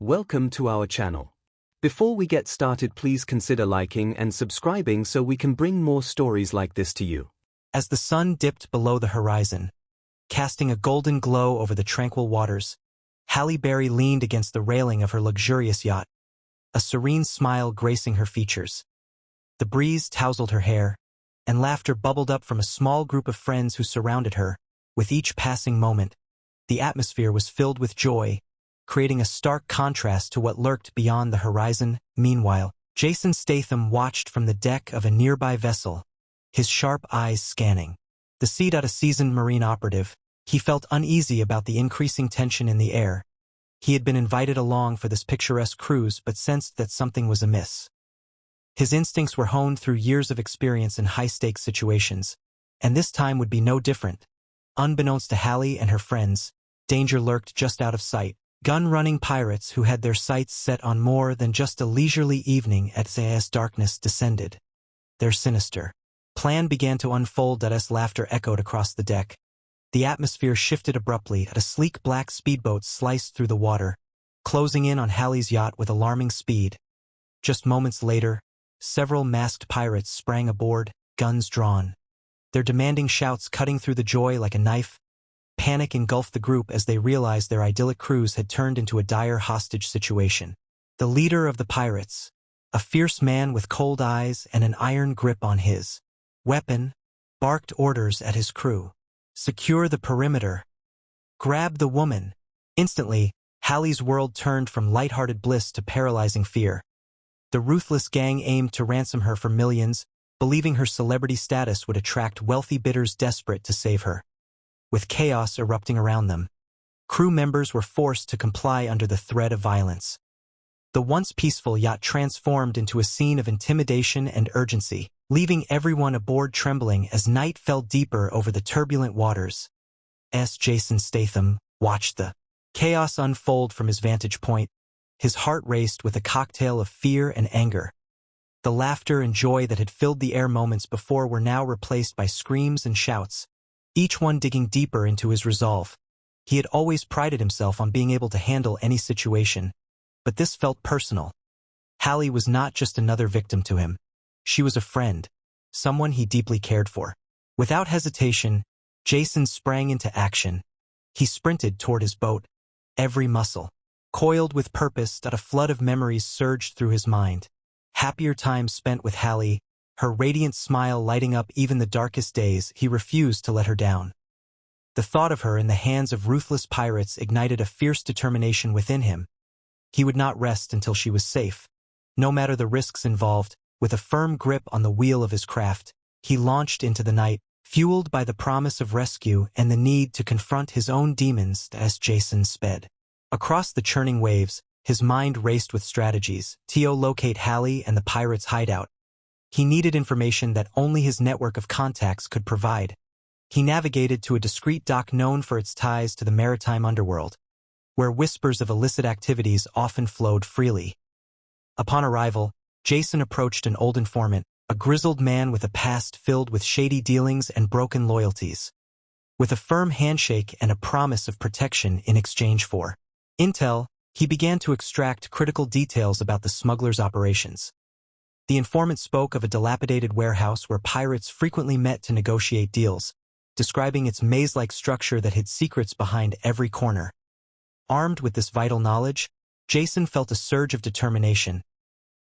Welcome to our channel. Before we get started, please consider liking and subscribing so we can bring more stories like this to you. As the sun dipped below the horizon, casting a golden glow over the tranquil waters, Halle Berry leaned against the railing of her luxurious yacht, a serene smile gracing her features. The breeze tousled her hair, and laughter bubbled up from a small group of friends who surrounded her. With each passing moment, the atmosphere was filled with joy, creating a stark contrast to what lurked beyond the horizon. Meanwhile, Jason Statham watched from the deck of a nearby vessel, his sharp eyes scanning. The seasoned Marine operative, he felt uneasy about the increasing tension in the air. He had been invited along for this picturesque cruise but sensed that something was amiss. His instincts were honed through years of experience in high-stakes situations, and this time would be no different. Unbeknownst to Halle and her friends, danger lurked just out of sight. Gun-running pirates who had their sights set on more than just a leisurely evening as darkness descended. Their sinister plan began to unfold as laughter echoed across the deck. The atmosphere shifted abruptly as a sleek black speedboat sliced through the water, closing in on Halle's yacht with alarming speed. Just moments later, several masked pirates sprang aboard, guns drawn. Their demanding shouts cutting through the joy like a knife. Panic engulfed the group as they realized their idyllic cruise had turned into a dire hostage situation. The leader of the pirates, a fierce man with cold eyes and an iron grip on his weapon, barked orders at his crew. Secure the perimeter. Grab the woman. Instantly, Halle's world turned from lighthearted bliss to paralyzing fear. The ruthless gang aimed to ransom her for millions, believing her celebrity status would attract wealthy bidders desperate to save her. With chaos erupting around them, crew members were forced to comply under the threat of violence. The once peaceful yacht transformed into a scene of intimidation and urgency, leaving everyone aboard trembling as night fell deeper over the turbulent waters. Jason Statham watched the chaos unfold from his vantage point. His heart raced with a cocktail of fear and anger. The laughter and joy that had filled the air moments before were now replaced by screams and shouts, each one digging deeper into his resolve. He had always prided himself on being able to handle any situation, but this felt personal. Halle was not just another victim to him. She was a friend, someone he deeply cared for. Without hesitation, Jason sprang into action. He sprinted toward his boat, every muscle coiled with purpose. That a flood of memories surged through his mind. Happier times spent with Halle, her radiant smile lighting up even the darkest days. He refused to let her down. The thought of her in the hands of ruthless pirates ignited a fierce determination within him. He would not rest until she was safe, no matter the risks involved. With a firm grip on the wheel of his craft, he launched into the night, fueled by the promise of rescue and the need to confront his own demons. As Jason sped across the churning waves, his mind raced with strategies to locate Halle and the pirates' hideout. He needed information that only his network of contacts could provide. He navigated to a discreet dock known for its ties to the maritime underworld, where whispers of illicit activities often flowed freely. Upon arrival, Jason approached an old informant, a grizzled man with a past filled with shady dealings and broken loyalties. With a firm handshake and a promise of protection in exchange for intel, he began to extract critical details about the smugglers' operations. The informant spoke of a dilapidated warehouse where pirates frequently met to negotiate deals, describing its maze-like structure that hid secrets behind every corner. Armed with this vital knowledge, Jason felt a surge of determination.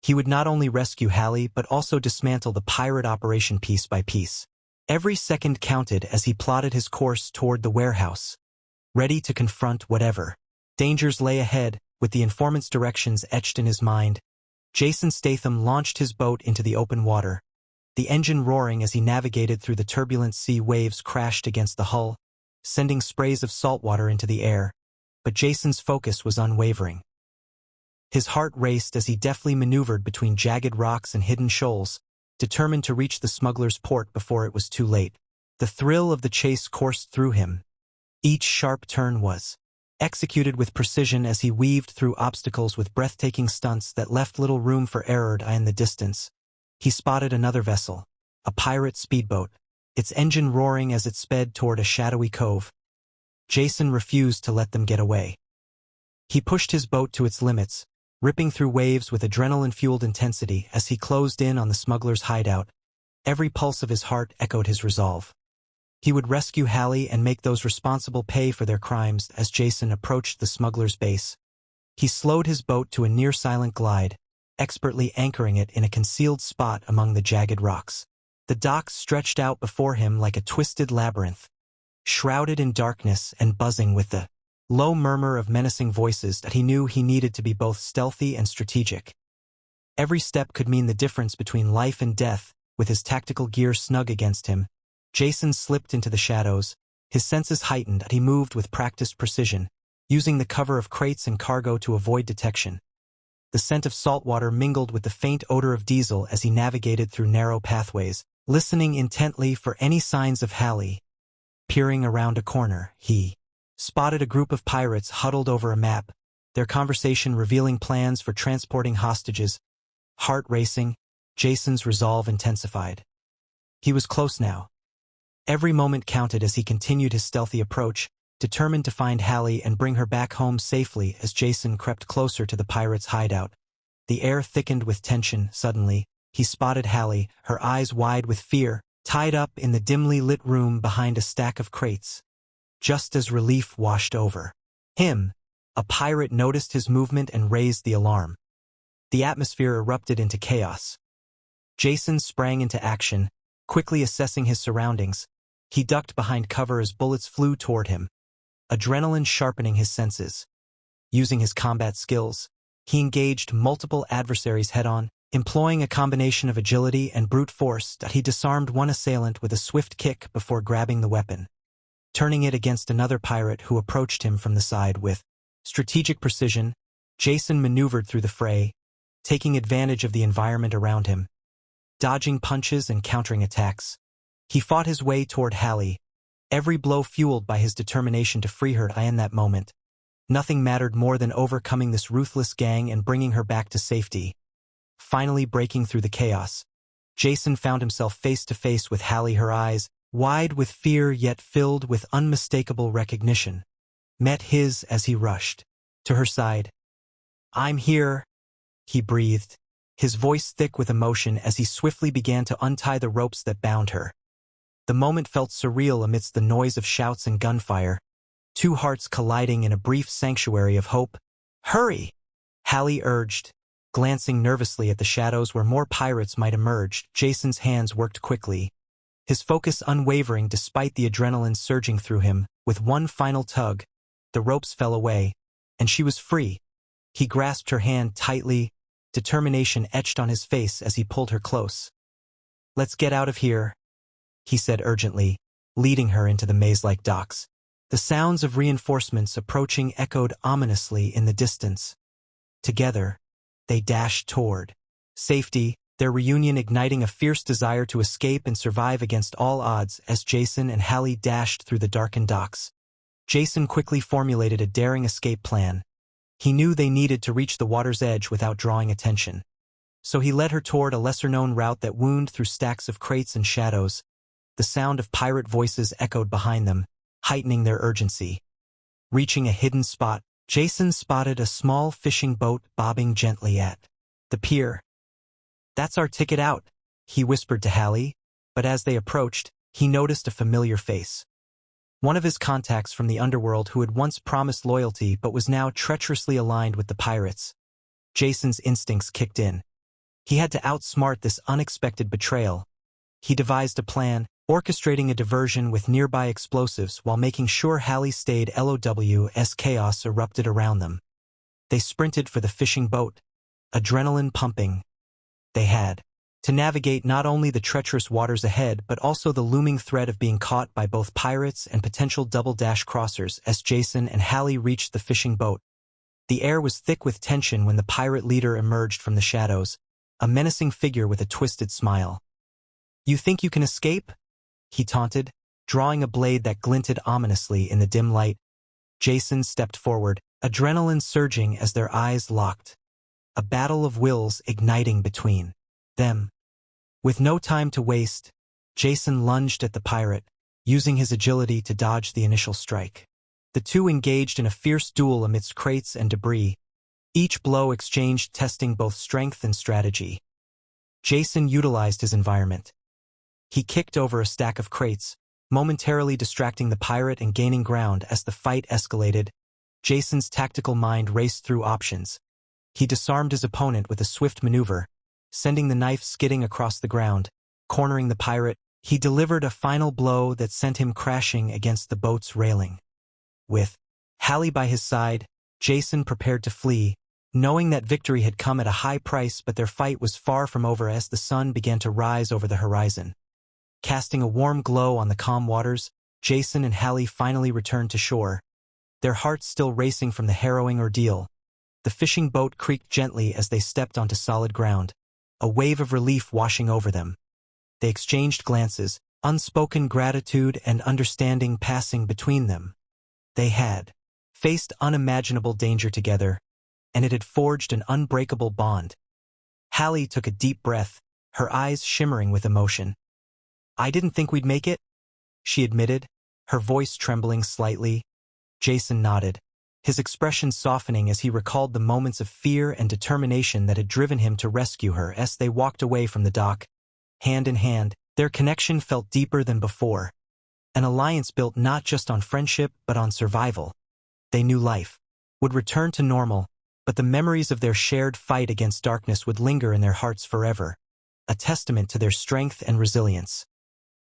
He would not only rescue Halle but also dismantle the pirate operation piece by piece. Every second counted as he plotted his course toward the warehouse, ready to confront whatever dangers lay ahead. With the informant's directions etched in his mind, Jason Statham launched his boat into the open water. The engine roaring as he navigated through the turbulent sea. Waves crashed against the hull, sending sprays of salt water into the air, but Jason's focus was unwavering. His heart raced as he deftly maneuvered between jagged rocks and hidden shoals, determined to reach the smuggler's port before it was too late. The thrill of the chase coursed through him. Each sharp turn was executed with precision as he weaved through obstacles with breathtaking stunts that left little room for error. In the distance, he spotted another vessel, a pirate speedboat, its engine roaring as it sped toward a shadowy cove. Jason refused to let them get away. He pushed his boat to its limits, ripping through waves with adrenaline-fueled intensity as he closed in on the smugglers' hideout. Every pulse of his heart echoed his resolve. He would rescue Halle and make those responsible pay for their crimes. As Jason approached the smugglers' base, he slowed his boat to a near-silent glide, expertly anchoring it in a concealed spot among the jagged rocks. The docks stretched out before him like a twisted labyrinth, shrouded in darkness and buzzing with the low murmur of menacing voices that he knew he needed to be both stealthy and strategic. Every step could mean the difference between life and death. With his tactical gear snug against him, Jason slipped into the shadows, his senses heightened as he moved with practiced precision, using the cover of crates and cargo to avoid detection. The scent of salt water mingled with the faint odor of diesel as he navigated through narrow pathways, listening intently for any signs of Halle. Peering around a corner, he spotted a group of pirates huddled over a map, their conversation revealing plans for transporting hostages. Heart racing, Jason's resolve intensified. He was close now. Every moment counted as he continued his stealthy approach, determined to find Halle and bring her back home safely. As Jason crept closer to the pirates' hideout, the air thickened with tension. Suddenly, he spotted Halle, her eyes wide with fear, tied up in the dimly lit room behind a stack of crates. Just as relief washed over him, a pirate noticed his movement and raised the alarm. The atmosphere erupted into chaos. Jason sprang into action, quickly assessing his surroundings. He ducked behind cover as bullets flew toward him, adrenaline sharpening his senses. Using his combat skills, he engaged multiple adversaries head-on, employing a combination of agility and brute force that he disarmed one assailant with a swift kick before grabbing the weapon, turning it against another pirate who approached him from the side. With strategic precision, Jason maneuvered through the fray, taking advantage of the environment around him, dodging punches and countering attacks. He fought his way toward Halle, every blow fueled by his determination to free her. In that moment, nothing mattered more than overcoming this ruthless gang and bringing her back to safety. Finally breaking through the chaos, Jason found himself face to face with Halle, her eyes, wide with fear yet filled with unmistakable recognition, met his as he rushed to her side. "I'm here," he breathed, his voice thick with emotion as he swiftly began to untie the ropes that bound her. The moment felt surreal amidst the noise of shouts and gunfire, two hearts colliding in a brief sanctuary of hope. "Hurry!" Halle urged, glancing nervously at the shadows where more pirates might emerge. Jason's hands worked quickly, his focus unwavering despite the adrenaline surging through him. With one final tug, the ropes fell away, and she was free. He grasped her hand tightly, determination etched on his face as he pulled her close. "Let's get out of here," he said urgently, leading her into the maze-like docks. The sounds of reinforcements approaching echoed ominously in the distance. Together, they dashed toward safety, their reunion igniting a fierce desire to escape and survive against all odds. As Jason and Halle dashed through the darkened docks, Jason quickly formulated a daring escape plan. He knew they needed to reach the water's edge without drawing attention, so he led her toward a lesser-known route that wound through stacks of crates and shadows. The sound of pirate voices echoed behind them, heightening their urgency. Reaching a hidden spot, Jason spotted a small fishing boat bobbing gently at the pier. "That's our ticket out," he whispered to Halle, but as they approached, he noticed a familiar face. One of his contacts from the underworld who had once promised loyalty but was now treacherously aligned with the pirates. Jason's instincts kicked in. He had to outsmart this unexpected betrayal. He devised a plan, orchestrating a diversion with nearby explosives while making sure Halle stayed LOW as chaos erupted around them. They sprinted for the fishing boat, adrenaline pumping. They had to navigate not only the treacherous waters ahead but also the looming threat of being caught by both pirates and potential double-dash crossers. As Jason and Halle reached the fishing boat, the air was thick with tension when the pirate leader emerged from the shadows, a menacing figure with a twisted smile. "You think you can escape?" he taunted, drawing a blade that glinted ominously in the dim light. Jason stepped forward, adrenaline surging as their eyes locked, a battle of wills igniting between them. With no time to waste, Jason lunged at the pirate, using his agility to dodge the initial strike. The two engaged in a fierce duel amidst crates and debris, each blow exchanged testing both strength and strategy. Jason utilized his environment. He kicked over a stack of crates, momentarily distracting the pirate and gaining ground. As the fight escalated, Jason's tactical mind raced through options. He disarmed his opponent with a swift maneuver, sending the knife skidding across the ground. Cornering the pirate, he delivered a final blow that sent him crashing against the boat's railing. With Halle by his side, Jason prepared to flee, knowing that victory had come at a high price, but their fight was far from over as the sun began to rise over the horizon. Casting a warm glow on the calm waters, Jason and Halle finally returned to shore, their hearts still racing from the harrowing ordeal. The fishing boat creaked gently as they stepped onto solid ground, a wave of relief washing over them. They exchanged glances, unspoken gratitude and understanding passing between them. They had faced unimaginable danger together, and it had forged an unbreakable bond. Halle took a deep breath, her eyes shimmering with emotion. "I didn't think we'd make it," she admitted, her voice trembling slightly. Jason nodded, his expression softening as he recalled the moments of fear and determination that had driven him to rescue her. As they walked away from the dock, hand in hand, their connection felt deeper than before. An alliance built not just on friendship but on survival. They knew life would return to normal, but the memories of their shared fight against darkness would linger in their hearts forever, a testament to their strength and resilience.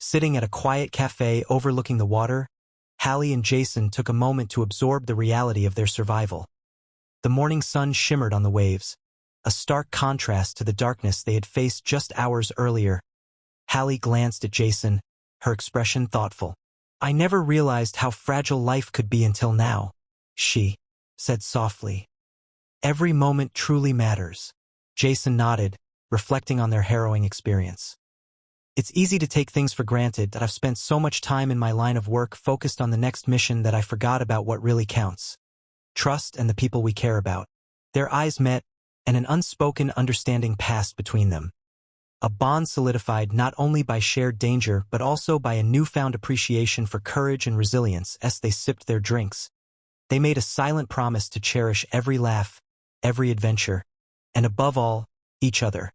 Sitting at a quiet cafe overlooking the water, Halle and Jason took a moment to absorb the reality of their survival. The morning sun shimmered on the waves, a stark contrast to the darkness they had faced just hours earlier. Halle glanced at Jason, her expression thoughtful. "I never realized how fragile life could be until now," she said softly. "Every moment truly matters." Jason nodded, reflecting on their harrowing experience. "It's easy to take things for granted that I've spent so much time in my line of work focused on the next mission that I forgot about what really counts. Trust and the people we care about." Their eyes met, and an unspoken understanding passed between them. A bond solidified not only by shared danger but also by a newfound appreciation for courage and resilience. As they sipped their drinks, they made a silent promise to cherish every laugh, every adventure, and above all, each other,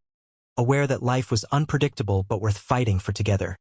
aware that life was unpredictable but worth fighting for together.